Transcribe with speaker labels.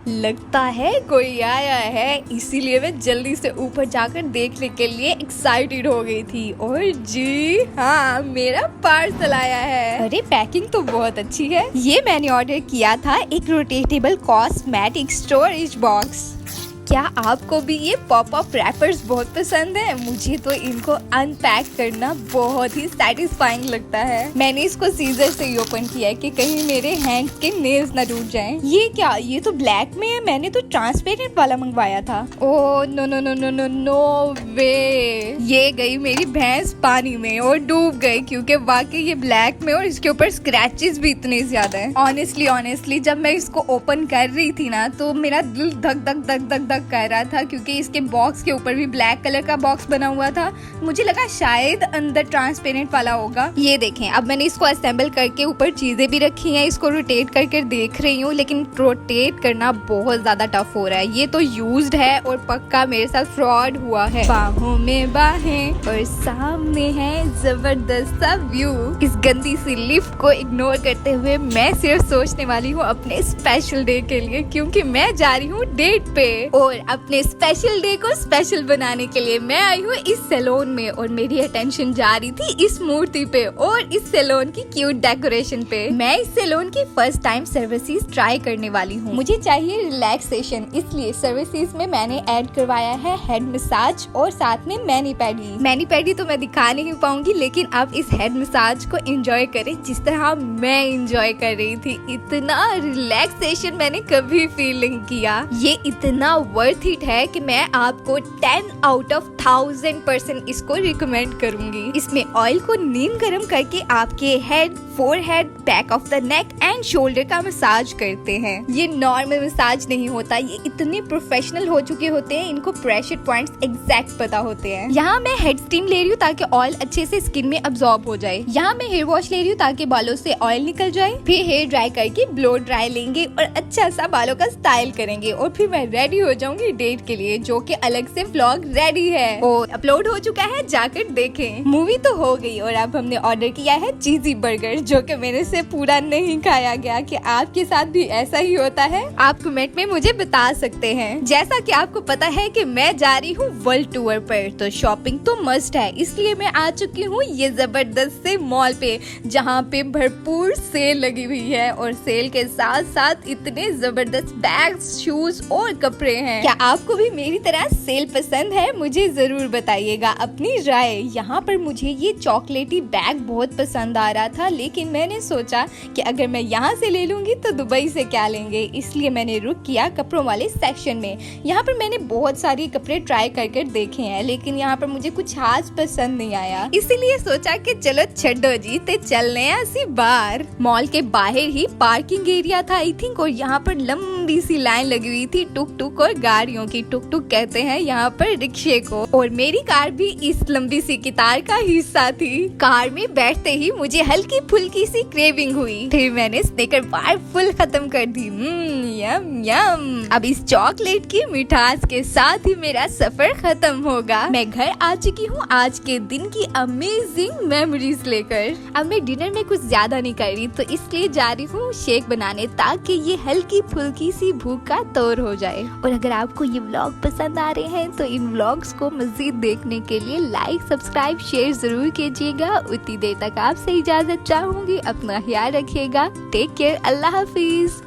Speaker 1: लगता है कोई आया है, इसीलिए मैं जल्दी से ऊपर जाकर देखने के लिए एक्साइटेड हो गई थी। और जी हाँ, मेरा पार्सल आया है। अरे पैकिंग तो बहुत अच्छी है। ये मैंने ऑर्डर किया था एक रोटेटेबल कॉस्मेटिक स्टोरेज बॉक्स। क्या आपको भी ये पॉप अप रैपर्स बहुत पसंद है? मुझे तो इनको अनपैक करना बहुत ही सेटिस्फाइंग लगता है। मैंने इसको सीजर से ही ओपन किया है कि कहीं मेरे हैंड्स के नेल्स ना टूट जाएं। ये क्या, ये तो ब्लैक में है, मैंने तो ट्रांसपेरेंट वाला मंगवाया था। Oh no no no no no no way, ये गई मेरी भैंस पानी में और डूब गई, क्योंकि वाकई ये ब्लैक में और इसके ऊपर स्क्रैचेस भी इतने ज्यादा है। ऑनेस्टली जब मैं इसको ओपन कर रही थी ना, तो मेरा दिल धक धक धक धक धक कर रहा था, क्योंकि इसके बॉक्स के ऊपर भी ब्लैक कलर का बॉक्स बना हुआ था। मुझे लगा शायद अंदर ट्रांसपेरेंट वाला होगा। ये देखें, अब मैंने इसको असेंबल करके ऊपर चीजें भी रखी हैं, इसको रोटेट करके देख रही हूँ, लेकिन रोटेट करना बहुत ज्यादा टफ हो रहा है। ये तो यूज्ड है और पक्का मेरे साथ फ्रॉड हुआ है। बाहों में बाहें और सामने है जबरदस्त सा व्यू। इस गंदी सी लिफ्ट को इग्नोर करते हुए मैं सिर्फ सोचने वाली हूँ अपने स्पेशल डे के लिए, क्योंकि मैं जा रही हूँ डेट पे। और अपने स्पेशल डे को स्पेशल बनाने के लिए मैं आई हूँ इस सैलून में, और मेरी अटेंशन जा रही थी इस मूर्ति पे और इस सैलून की क्यूट डेकोरेशन पे। मैं इस सैलून की फर्स्ट टाइम सर्विसेज ट्राई करने वाली हूँ। मुझे चाहिए रिलैक्सेशन, इसलिए सर्विसेज में मैंने ऐड करवाया है हेड मसाज और साथ में मैनी पैडी तो मैं दिखा नहीं पाऊंगी, लेकिन आप इस हेड मसाज को एंजॉय करें जिस तरह मैं एंजॉय कर रही थी। इतना रिलैक्सेशन मैंने कभी फील नहीं किया। ये इतना वर्थ इट है कि मैं आपको 10 आउट ऑफ 1000% इसको रिकमेंड करूंगी। इसमें ऑयल को नीम गर्म करके आपके head, forehead, back of the neck and shoulder का मसाज करते हैं। ये नॉर्मल मसाज नहीं होता, ये इतने प्रोफेशनल हो चुके होते हैं, इनको प्रेशर पॉइंट्स एग्जैक्ट पता होते हैं। यहाँ मैं हेड स्टीम ले रही हूँ ताकि ऑयल अच्छे से स्किन में अब्सॉर्ब हो जाए। यहाँ मैं हेयर वॉश ले रही हूँ ताकि बालों से ऑयल निकल जाए। फिर हेयर ड्राई करके ब्लो ड्राई लेंगे और अच्छा सा बालों का स्टाइल करेंगे, और फिर मैं रेडी हो जाऊंगी डेट के लिए, जो कि अलग से व्लॉग रेडी है और अपलोड हो चुका है, जाकर देखें। मूवी तो हो गई और अब हमने ऑर्डर किया है चीजी बर्गर, जो कि मेरे से पूरा नहीं खाया गया। कि आपके साथ भी ऐसा ही होता है? आप कमेंट में मुझे बता सकते हैं। जैसा कि आपको पता है कि मैं जा रही हूँ वर्ल्ड टूर पर, तो शॉपिंग तो मस्ट है, इसलिए मैं आ चुकी हूँ ये जबरदस्त से मॉल पे, जहाँ पे भरपूर सेल लगी हुई है और सेल के साथ साथ इतने जबरदस्त बैग्स, शूज और कपड़े हैं। क्या आपको भी मेरी तरह सेल पसंद है? मुझे जरूर बताइएगा अपनी राय। यहाँ पर मुझे ये चॉकलेटी बैग बहुत पसंद आ रहा था, लेकिन मैंने सोचा कि अगर मैं यहाँ से ले लूंगी तो दुबई से क्या लेंगे, इसलिए मैंने रुक किया कपड़ों वाले सेक्शन में। यहाँ पर मैंने बहुत सारे कपड़े ट्राई कर देखे हैं, लेकिन यहाँ पर मुझे कुछ खास पसंद नहीं आया, इसीलिए सोचा कि चलो छड्डो जी ते चलने ऐसी बार। मॉल के बाहर ही पार्किंग एरिया था आई थिंक, और यहाँ पर लंबी सी लाइन लगी हुई थी टुक टुक और गाड़ियों की। टुक टुक कहते हैं यहाँ पर रिक्शे को, और मेरी कार भी इस लंबी सी कतार का हिस्सा थी। कार में बैठते ही मुझे हल्की फुल्की सी क्रेविंग हुई, फिर मैंने स्निकर बार फुल खत्म कर दी। यम यम। अब इस चॉकलेट की मिठास के साथ ही मेरा सफर खत्म होगा। मैं घर आ चुकी हूँ आज के दिन की अमेजिंग मेमोरीज लेकर। अब मैं डिनर में कुछ ज्यादा नहीं कर रही, तो इसलिए जा रही हूँ शेक बनाने, ताकि ये हल्की फुल्की सी भूख का तौर हो जाए। और अगर आपको ये व्लॉग पसंद आ रहे हैं तो इन व्लॉग्स को मजीद देखने के लिए लाइक, सब्सक्राइब, शेयर जरूर कीजिएगा। उतनी देर तक आपसे इजाजत चाहूंगी। अपना ख्याल रखिएगा। Take care. अल्लाह हाफिज।